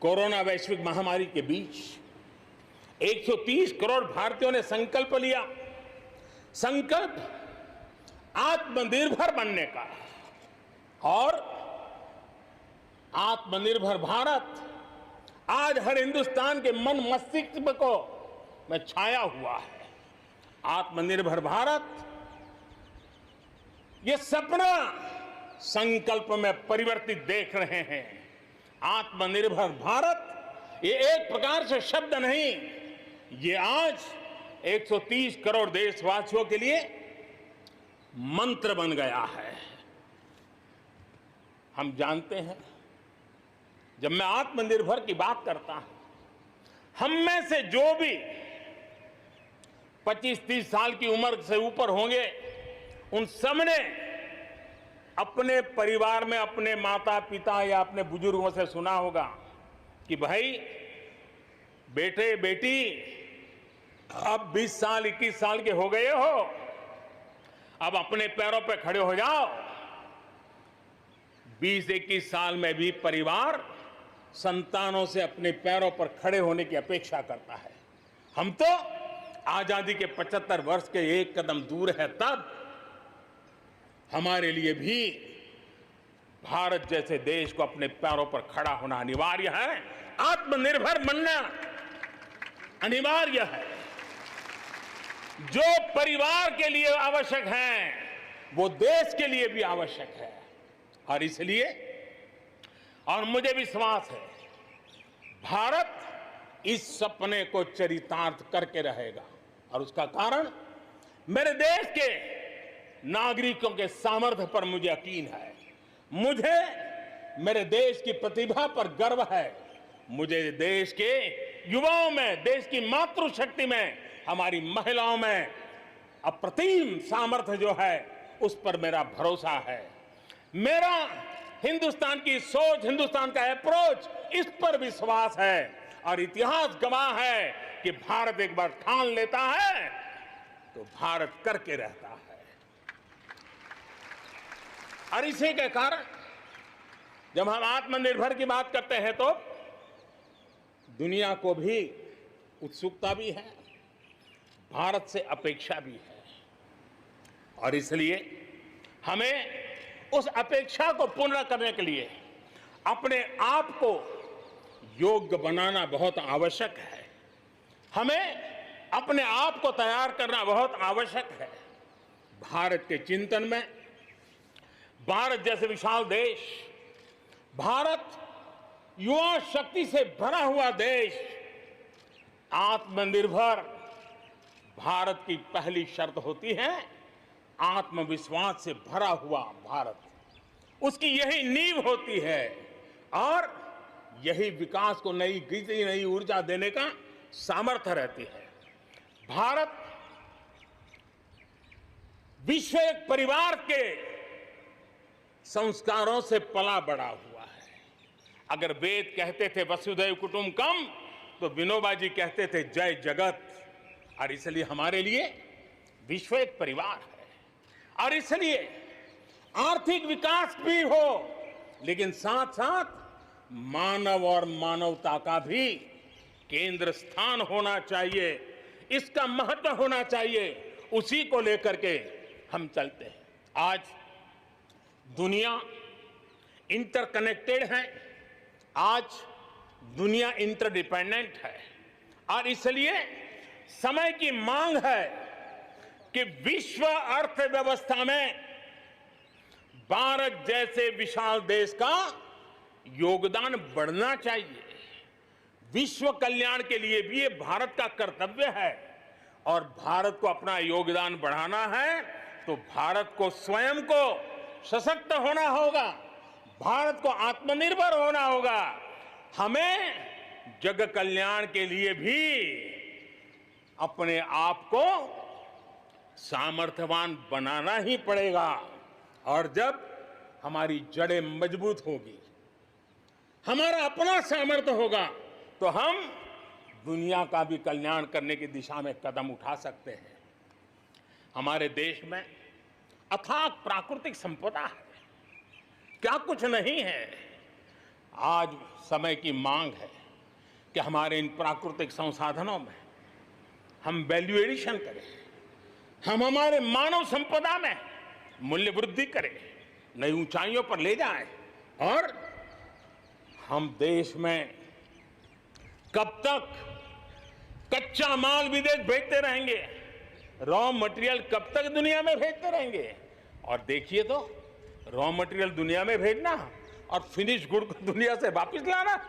Corona वैश्विक महामारी के बीच 130 करोड़ भारतीयों ने संकल्प लिया, संकल्प आत्मनिर्भर बनने का। और आत्मनिर्भर भारत आज हर हिंदुस्तान के मन मस्तिष्क को में छाया हुआ है। आत्मनिर्भर भारत ये सपना संकल्प में परिवर्तित देख रहे हैं। आत्मनिर्भर भारत ये एक प्रकार से शब्द नहीं, ये आज 130 करोड़ देशवासियों के लिए मंत्र बन गया है। हम जानते हैं, जब मैं आत्मनिर्भर की बात करता हूं, हम में से जो भी 25-30 साल की उम्र से ऊपर होंगे, उन सब ने अपने परिवार में अपने माता पिता या अपने बुजुर्गों से सुना होगा कि भाई बेटे बेटी अब 20 साल 21 साल के हो गए हो, अब अपने पैरों पे खड़े हो जाओ। 20-21 साल में भी परिवार संतानों से अपने पैरों पर खड़े होने की अपेक्षा करता है। हम तो आजादी के 75 वर्ष के एक कदम दूर है, तब हमारे लिए भी भारत जैसे देश को अपने पैरों पर खड़ा होना अनिवार्य है। आत्मनिर्भर बनना अनिवार्य है। जो परिवार के लिए आवश्यक है वो देश के लिए भी आवश्यक है। और इसलिए, और मुझे विश्वास है, भारत इस सपने को चरितार्थ करके रहेगा। और उसका कारण मेरे देश के नागरिकों के सामर्थ्य पर मुझे यकीन है। मुझे मेरे देश की प्रतिभा पर गर्व है। मुझे देश के युवाओं में, देश की मातृशक्ति में, हमारी महिलाओं में अप्रतिम सामर्थ्य जो है उस पर मेरा भरोसा है। मेरा हिंदुस्तान की सोच, हिंदुस्तान का अप्रोच, इस पर विश्वास है। और इतिहास गवाह है कि भारत एक बार ठान लेता है तो भारत करके रहता है। और इसी के कारण जब हम आत्मनिर्भर की बात करते हैं तो दुनिया को भी उत्सुकता भी है, भारत से अपेक्षा भी है। और इसलिए हमें उस अपेक्षा को पूर्ण करने के लिए अपने आप को योग्य बनाना बहुत आवश्यक है। हमें अपने आप को तैयार करना बहुत आवश्यक है। भारत के चिंतन में, भारत जैसे विशाल देश, भारत युवा शक्ति से भरा हुआ देश, आत्मनिर्भर भारत की पहली शर्त होती है आत्मविश्वास से भरा हुआ भारत। उसकी यही नींव होती है और यही विकास को नई गति, नई ऊर्जा देने का सामर्थ्य रहती है। भारत विश्व एक परिवार के संस्कारों से पला बड़ा हुआ है। अगर वेद कहते थे वसुधैव कुटुंबकम, तो विनोबा जी कहते थे जय जगत। और इसलिए हमारे लिए विश्व एक परिवार है। और इसलिए आर्थिक विकास भी हो, लेकिन साथ साथ मानव और मानवता का भी केंद्र स्थान होना चाहिए, इसका महत्व होना चाहिए। उसी को लेकर के हम चलते हैं। आज दुनिया इंटरकनेक्टेड है, आज दुनिया इंटरडिपेंडेंट है। और इसलिए समय की मांग है कि विश्व अर्थव्यवस्था में भारत जैसे विशाल देश का योगदान बढ़ना चाहिए। विश्व कल्याण के लिए भी ये भारत का कर्तव्य है। और भारत को अपना योगदान बढ़ाना है तो भारत को स्वयं को सशक्त होना होगा, भारत को आत्मनिर्भर होना होगा। हमें जग कल्याण के लिए भी अपने आप को सामर्थ्यवान बनाना ही पड़ेगा। और जब हमारी जड़ें मजबूत होगी, हमारा अपना सामर्थ्य होगा, तो हम दुनिया का भी कल्याण करने की दिशा में कदम उठा सकते हैं। हमारे देश में अथाक प्राकृतिक संपदा है, क्या कुछ नहीं है। आज समय की मांग है कि हमारे इन प्राकृतिक संसाधनों में हम वैल्यू एडिशन करें, हम हमारे मानव संपदा में मूल्य वृद्धि करें, नई ऊंचाइयों पर ले जाएं और हम देश में कब तक कच्चा माल विदेश भेजते रहेंगे, रॉ मटेरियल कब तक दुनिया में भेजते रहेंगे। और देखिए तो रॉ मटेरियल दुनिया में भेजना और फिनिश गुड को दुनिया से वापस लाना,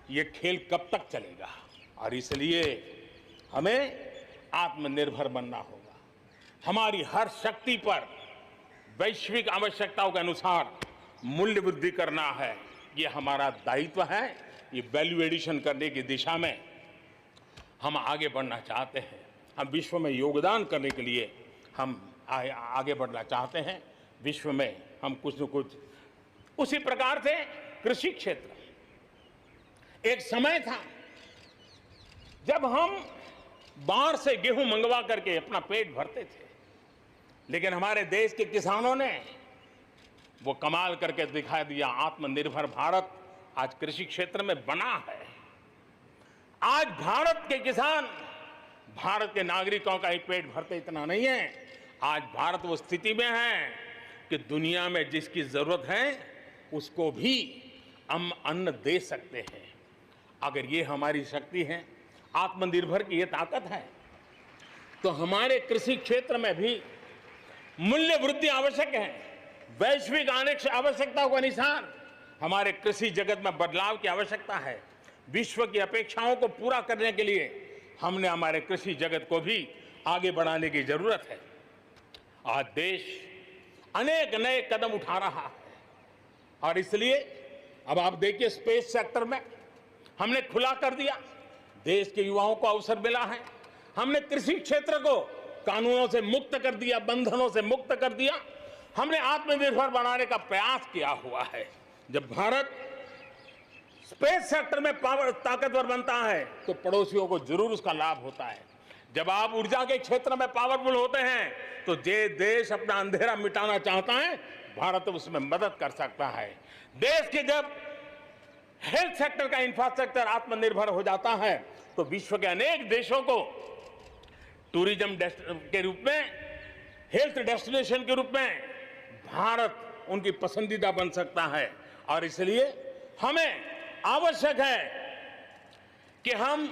ये खेल कब तक चलेगा। और इसलिए हमें आत्मनिर्भर बनना होगा, हमारी हर शक्ति पर वैश्विक आवश्यकताओं के अनुसार मूल्य वृद्धि करना है, ये हमारा दायित्व है। ये वैल्यू एडिशन करने की दिशा में हम आगे बढ़ना चाहते हैं, हम विश्व में योगदान करने के लिए हम आगे बढ़ना चाहते हैं। विश्व में हम कुछ न कुछ, उसी प्रकार से कृषि क्षेत्र, एक समय था जब हम बाहर से गेहूं मंगवा करके अपना पेट भरते थे, लेकिन हमारे देश के किसानों ने वो कमाल करके दिखा दिया। आत्मनिर्भर भारत आज कृषि क्षेत्र में बना है। आज भारत के किसान, भारत के नागरिकों का ही पेट भरते इतना नहीं है, आज भारत वो स्थिति में है कि दुनिया में जिसकी जरूरत है उसको भी हम अन्न दे सकते हैं। अगर ये हमारी शक्ति है, आत्मनिर्भर की ये ताकत है, तो हमारे कृषि क्षेत्र में भी मूल्य वृद्धि आवश्यक है। वैश्विक आवश्यकताओं के अनुसार हमारे कृषि जगत में बदलाव की आवश्यकता है। विश्व की अपेक्षाओं को पूरा करने के लिए हमने हमारे कृषि जगत को भी आगे बढ़ाने की जरूरत है। आज देश अनेक नए कदम उठा रहा है और इसलिए अब आप देखिए, स्पेस सेक्टर में हमने खुला कर दिया, देश के युवाओं को अवसर मिला है। हमने कृषि क्षेत्र को कानूनों से मुक्त कर दिया, बंधनों से मुक्त कर दिया। हमने आत्मनिर्भर बनाने का प्रयास किया हुआ है। जब भारत स्पेस सेक्टर में ताकतवर बनता है तो पड़ोसियों को जरूर उसका लाभ होता है। जब आप ऊर्जा के क्षेत्र में पावरफुल होते हैं तो जे देश अपना अंधेरा मिटाना चाहता है, भारत उसमें मदद कर सकता है। देश के जब हेल्थ सेक्टर का इंफ्रास्ट्रक्चर आत्मनिर्भर हो जाता है तो विश्व के अनेक देशों को टूरिज्म के रूप में, हेल्थ डेस्टिनेशन के रूप में भारत उनकी पसंदीदा बन सकता है। और इसलिए हमें आवश्यक है कि हम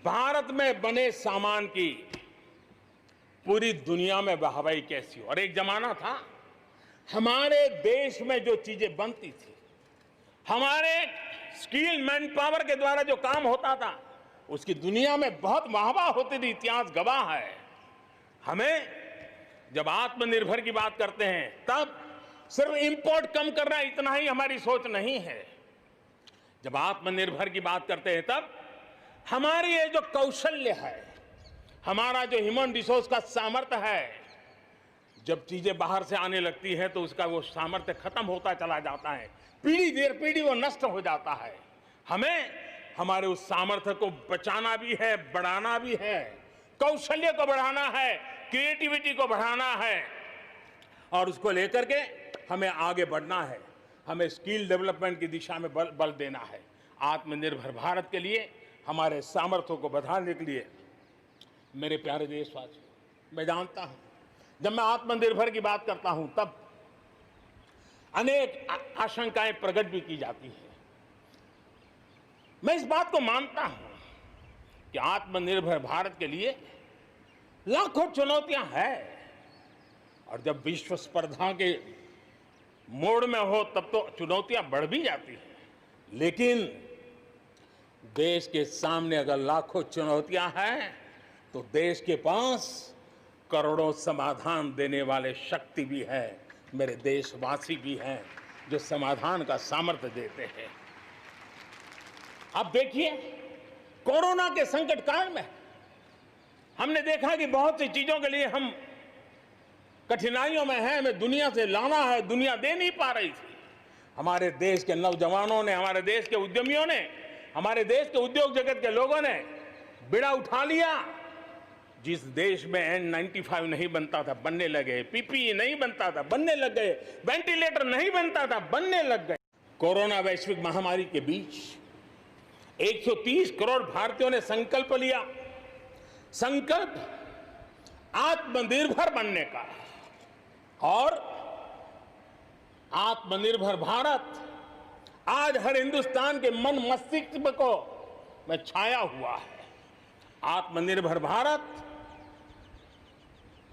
भारत में बने सामान की पूरी दुनिया में वाहवाही कैसी हो। और एक जमाना था हमारे देश में जो चीजें बनती थी, हमारे स्किल मैन पावर के द्वारा जो काम होता था, उसकी दुनिया में बहुत वाहवाह होती थी, इतिहास गवाह है। हमें जब आत्मनिर्भर की बात करते हैं तब सिर्फ इंपोर्ट कम करना इतना ही हमारी सोच नहीं है। जब आत्मनिर्भर की बात करते हैं तब हमारी ये जो कौशल्य है, हमारा जो ह्यूमन रिसोर्स का सामर्थ्य है, जब चीजें बाहर से आने लगती है तो उसका वो सामर्थ्य खत्म होता चला जाता है, पीढ़ी दर पीढ़ी वो नष्ट हो जाता है। हमें हमारे उस सामर्थ्य को बचाना भी है, बढ़ाना भी है, कौशल्य को बढ़ाना है, क्रिएटिविटी को बढ़ाना है और उसको लेकर के हमें आगे बढ़ना है। हमें स्किल डेवलपमेंट की दिशा में बल देना है। आत्मनिर्भर भारत के लिए, हमारे सामर्थ्य को बढ़ाने के लिए, मेरे प्यारे देशवासियों, मैं जानता हूं जब मैं आत्मनिर्भर की बात करता हूं तब अनेक आशंकाएं प्रकट भी की जाती हैं। मैं इस बात को मानता हूं कि आत्मनिर्भर भारत के लिए लाखों चुनौतियां हैं और जब विश्व स्पर्धा के मोड़ में हो तब तो चुनौतियां बढ़ भी जाती हैं। लेकिन देश के सामने अगर लाखों चुनौतियां हैं तो देश के पास करोड़ों समाधान देने वाले शक्ति भी है, मेरे देशवासी भी हैं जो समाधान का सामर्थ्य देते हैं। अब देखिए, कोरोना के संकट काल में हमने देखा कि बहुत सी चीजों के लिए हम कठिनाइयों में हैं, हमें दुनिया से लाना है, दुनिया दे नहीं पा रही थी। हमारे देश के नौजवानों ने, हमारे देश के उद्यमियों ने, हमारे देश के उद्योग जगत के लोगों ने बिड़ा उठा लिया। जिस देश में N95 नहीं बनता था, बनने लगे, PPE नहीं बनता था, बनने लग गए, वेंटिलेटर नहीं बनता था, बनने लग गए। कोरोना वैश्विक महामारी के बीच 130 करोड़ भारतीयों ने संकल्प लिया, संकल्प आत्मनिर्भर बनने का। और आत्मनिर्भर भारत आज हर हिंदुस्तान के मन मस्तिष्क को में छाया हुआ है। आत्मनिर्भर भारत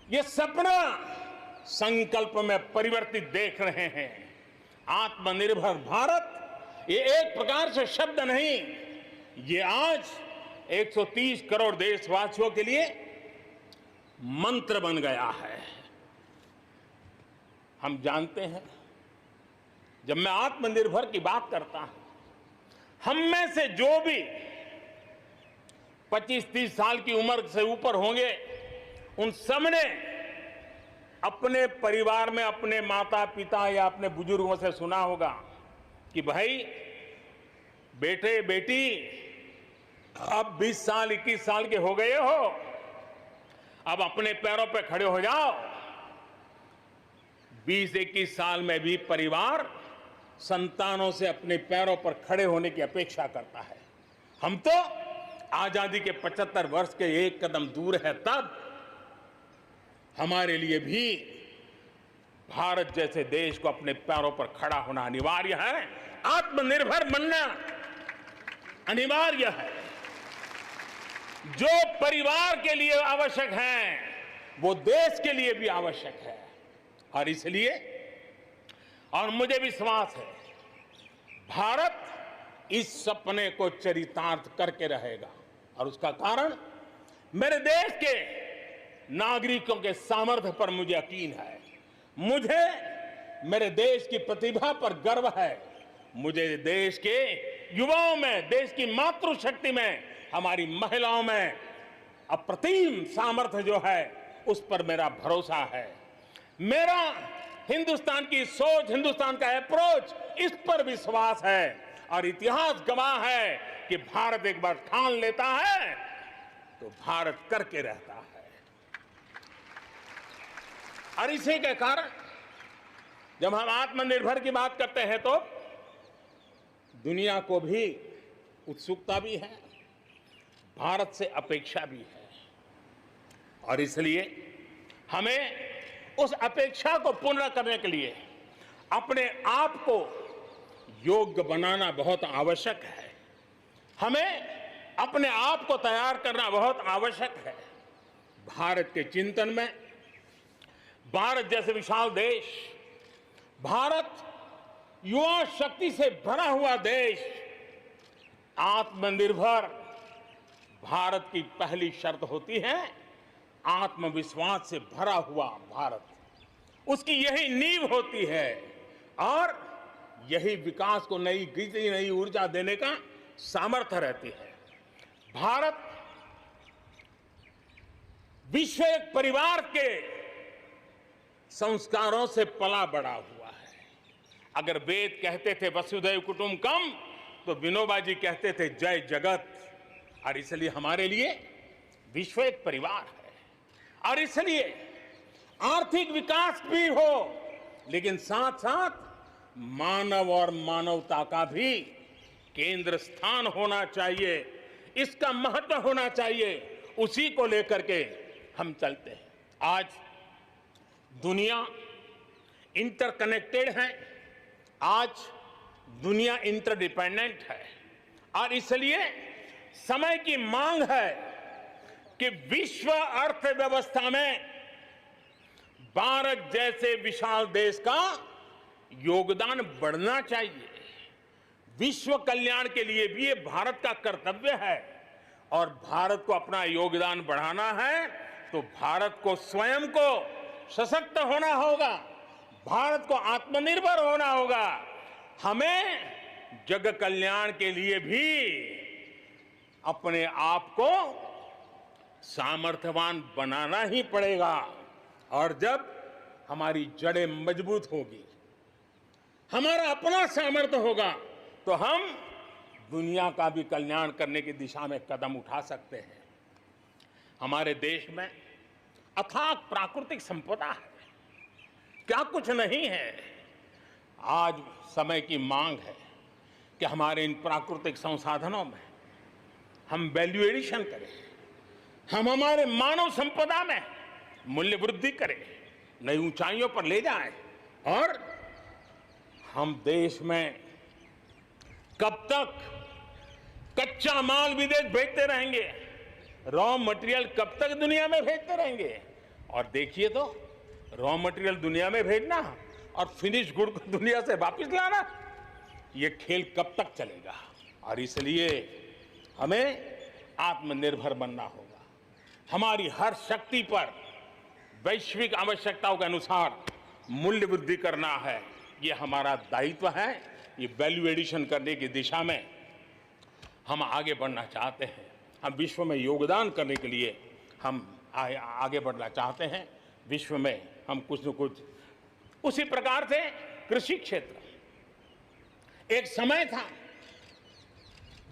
ये सपना संकल्प में परिवर्तित देख रहे हैं। आत्मनिर्भर भारत ये एक प्रकार से शब्द नहीं, ये आज 130 करोड़ देशवासियों के लिए मंत्र बन गया है। हम जानते हैं, जब मैं आत्मनिर्भर की बात करता हूं, हम में से जो भी 25-30 साल की उम्र से ऊपर होंगे, उन सबने अपने परिवार में अपने माता पिता या अपने बुजुर्गों से सुना होगा कि भाई बेटे बेटी अब 20 साल 21 साल के हो गए हो, अब अपने पैरों पे खड़े हो जाओ। 20-21 साल में भी परिवार संतानों से अपने पैरों पर खड़े होने की अपेक्षा करता है। हम तो आजादी के 75 वर्ष के एक कदम दूर है, तब हमारे लिए भी भारत जैसे देश को अपने पैरों पर खड़ा होना अनिवार्य है। आत्मनिर्भर बनना अनिवार्य है। जो परिवार के लिए आवश्यक है, वो देश के लिए भी आवश्यक है। और इसलिए, और मुझे विश्वास है, भारत इस सपने को चरितार्थ करके रहेगा। और उसका कारण मेरे देश के नागरिकों के सामर्थ्य पर मुझे यकीन है। मुझे मेरे देश की प्रतिभा पर गर्व है। मुझे देश के युवाओं में, देश की मातृशक्ति में, हमारी महिलाओं में अप्रतिम सामर्थ्य जो है, उस पर मेरा भरोसा है। मेरा हिंदुस्तान की सोच, हिंदुस्तान का अप्रोच, इस पर विश्वास है। और इतिहास गवाह है कि भारत एक बार ठान लेता है तो भारत करके रहता है। और इसी के कारण जब हम आत्मनिर्भर की बात करते हैं तो दुनिया को भी उत्सुकता भी है, भारत से अपेक्षा भी है। और इसलिए हमें उस अपेक्षा को पूर्ण करने के लिए अपने आप को योग्य बनाना बहुत आवश्यक है। हमें अपने आप को तैयार करना बहुत आवश्यक है। भारत के चिंतन में, भारत जैसे विशाल देश, भारत युवा शक्ति से भरा हुआ देश, आत्मनिर्भर भारत की पहली शर्त होती है आत्मविश्वास से भरा हुआ भारत। उसकी यही नींव होती है और यही विकास को नई गति, नई ऊर्जा देने का सामर्थ्य रहती है। भारत विश्व एक परिवार के संस्कारों से पला बड़ा हुआ है। अगर वेद कहते थे वसुधैव कुटुंबकम, तो विनोबा जी कहते थे जय जगत। और इसलिए हमारे लिए विश्व एक परिवार है। और इसलिए आर्थिक विकास भी हो, लेकिन साथ साथ मानव और मानवता का भी केंद्र स्थान होना चाहिए, इसका महत्व होना चाहिए। उसी को लेकर के हम चलते हैं। आज दुनिया इंटरकनेक्टेड है, आज दुनिया इंटरडिपेंडेंट है। और इसलिए समय की मांग है कि विश्व अर्थव्यवस्था में भारत जैसे विशाल देश का योगदान बढ़ना चाहिए। विश्व कल्याण के लिए भी ये भारत का कर्तव्य है। और भारत को अपना योगदान बढ़ाना है तो भारत को स्वयं को सशक्त होना होगा, भारत को आत्मनिर्भर होना होगा। हमें जग कल्याण के लिए भी अपने आप को सामर्थ्यवान बनाना ही पड़ेगा। और जब हमारी जड़ें मजबूत होगी, हमारा अपना सामर्थ्य होगा, तो हम दुनिया का भी कल्याण करने की दिशा में कदम उठा सकते हैं। हमारे देश में अथाक प्राकृतिक संपदा है, क्या कुछ नहीं है। आज समय की मांग है कि हमारे इन प्राकृतिक संसाधनों में हम वैल्यू एडिशन करें, हम हमारे मानव संपदा में मूल्य वृद्धि करें, नई ऊंचाइयों पर ले जाएं और हम देश में कब तक कच्चा माल विदेश भेजते रहेंगे, रॉ मटेरियल कब तक दुनिया में भेजते रहेंगे। और देखिए तो रॉ मटेरियल दुनिया में भेजना और फिनिश गुड को दुनिया से वापस लाना, ये खेल कब तक चलेगा। और इसलिए हमें आत्मनिर्भर बनना होगा, हमारी हर शक्ति पर वैश्विक आवश्यकताओं के अनुसार मूल्य वृद्धि करना है, ये हमारा दायित्व है। ये वैल्यू एडिशन करने की दिशा में हम आगे बढ़ना चाहते हैं, हम विश्व में योगदान करने के लिए हम आगे बढ़ना चाहते हैं। विश्व में हम कुछ न कुछ, उसी प्रकार से कृषि क्षेत्र, एक समय था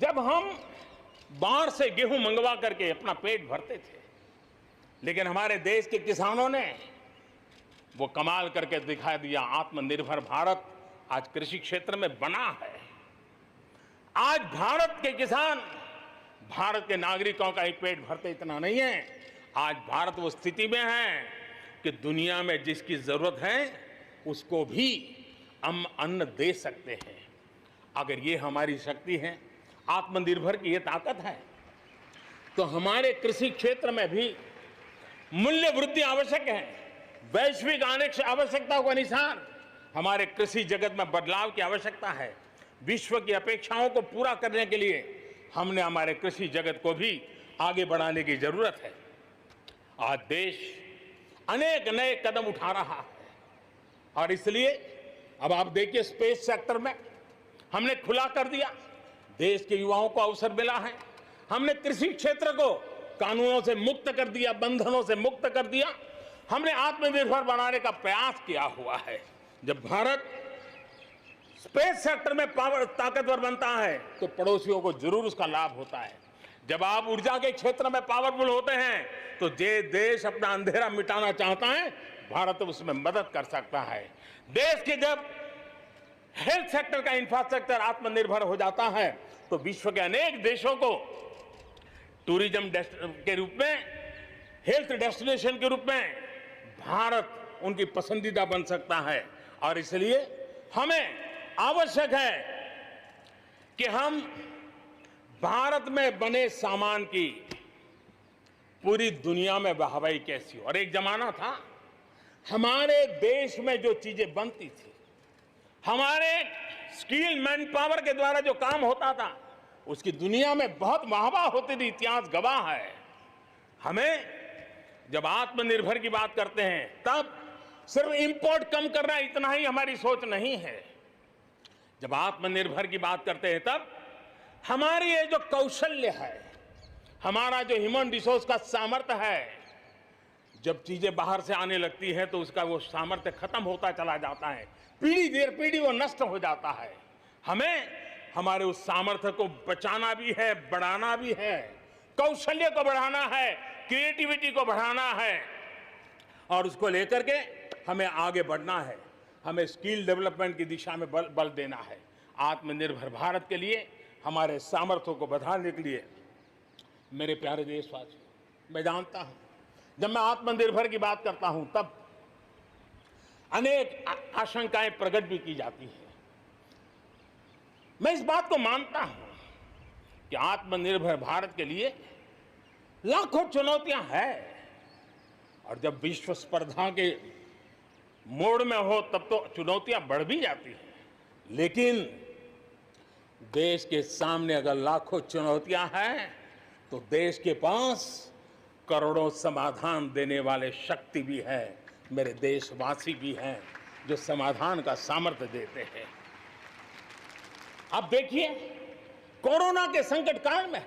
जब हम बाहर से गेहूं मंगवा करके अपना पेट भरते थे, लेकिन हमारे देश के किसानों ने वो कमाल करके दिखा दिया। आत्मनिर्भर भारत आज कृषि क्षेत्र में बना है। आज भारत के किसान, भारत के नागरिकों का ही पेट भरते इतना नहीं है, आज भारत वो स्थिति में है कि दुनिया में जिसकी जरूरत है उसको भी हम अन्न दे सकते हैं। अगर ये हमारी शक्ति है, आत्मनिर्भर की ये ताकत है, तो हमारे कृषि क्षेत्र में भी मूल्य वृद्धि आवश्यक है। वैश्विक आवश्यकताओं के अनुसार हमारे कृषि जगत में बदलाव की आवश्यकता है। विश्व की अपेक्षाओं को पूरा करने के लिए हमने हमारे कृषि जगत को भी आगे बढ़ाने की जरूरत है। आज देश अनेक नए कदम उठा रहा है और इसलिए अब आप देखिए, स्पेस सेक्टर में हमने खुला कर दिया, देश के युवाओं को अवसर मिला है। हमने कृषि क्षेत्र को कानूनों से मुक्त कर दिया, बंधनों से मुक्त कर दिया। हमने आत्मनिर्भर बनाने का प्रयास किया हुआ है। जब भारत स्पेस सेक्टर में ताकतवर बनता है तो पड़ोसियों को जरूर उसका लाभ होता है। जब आप ऊर्जा के क्षेत्र में पावरफुल होते हैं तो जे देश अपना अंधेरा मिटाना चाहता है, भारत उसमें मदद कर सकता है। देश के जब हेल्थ सेक्टर का इंफ्रास्ट्रक्चर आत्मनिर्भर हो जाता है तो विश्व के अनेक देशों को टूरिज्म के रूप में, हेल्थ डेस्टिनेशन के रूप में भारत उनकी पसंदीदा बन सकता है। और इसलिए हमें आवश्यक है कि हम भारत में बने सामान की पूरी दुनिया में वाहवाही कैसी हो। और एक जमाना था हमारे देश में जो चीजें बनती थी, हमारे स्किल मैन पावर के द्वारा जो काम होता था, उसकी दुनिया में बहुत वाहवाह होती थी, इतिहास गवाह है। हमें जब आत्मनिर्भर की बात करते हैं तब सिर्फ इंपोर्ट कम करना इतना ही हमारी सोच नहीं है। जब आत्मनिर्भर की बात करते हैं तब हमारी ये जो कौशल्य है, हमारा जो ह्यूमन रिसोर्स का सामर्थ्य है, जब चीजें बाहर से आने लगती हैं तो उसका वो सामर्थ्य खत्म होता चला जाता है, पीढ़ी दर पीढ़ी वो नष्ट हो जाता है। हमें हमारे उस सामर्थ्य को बचाना भी है, बढ़ाना भी है, कौशल्य को बढ़ाना है, क्रिएटिविटी को बढ़ाना है और उसको लेकर के हमें आगे बढ़ना है। हमें स्किल डेवलपमेंट की दिशा में बल देना है। आत्मनिर्भर भारत के लिए, हमारे सामर्थ्य को बढ़ाने के लिए, मेरे प्यारे देशवासियों, मैं जानता हूं जब मैं आत्मनिर्भर की बात करता हूं तब अनेक आशंकाएं प्रकट भी की जाती हैं। मैं इस बात को मानता हूं कि आत्मनिर्भर भारत के लिए लाखों चुनौतियां हैं और जब विश्व स्पर्धा के मोड़ में हो तब तो चुनौतियां बढ़ भी जाती हैं। लेकिन देश के सामने अगर लाखों चुनौतियां हैं तो देश के पास करोड़ों समाधान देने वाले शक्ति भी है, मेरे देशवासी भी हैं जो समाधान का सामर्थ्य देते हैं। अब देखिए, कोरोना के संकट काल में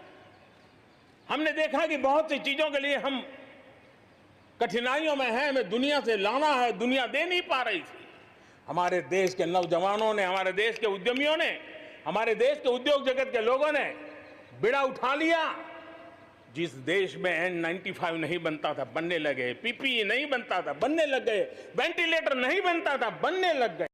हमने देखा कि बहुत सी चीजों के लिए हम कठिनाइयों में हैं, हमें दुनिया से लाना है, दुनिया दे नहीं पा रही थी। हमारे देश के नौजवानों ने, हमारे देश के उद्यमियों ने, हमारे देश के उद्योग जगत के लोगों ने बीड़ा उठा लिया। जिस देश में N95 नहीं बनता था बनने लगे, PPE नहीं बनता था बनने लग गए, वेंटिलेटर नहीं बनता था बनने लग गए।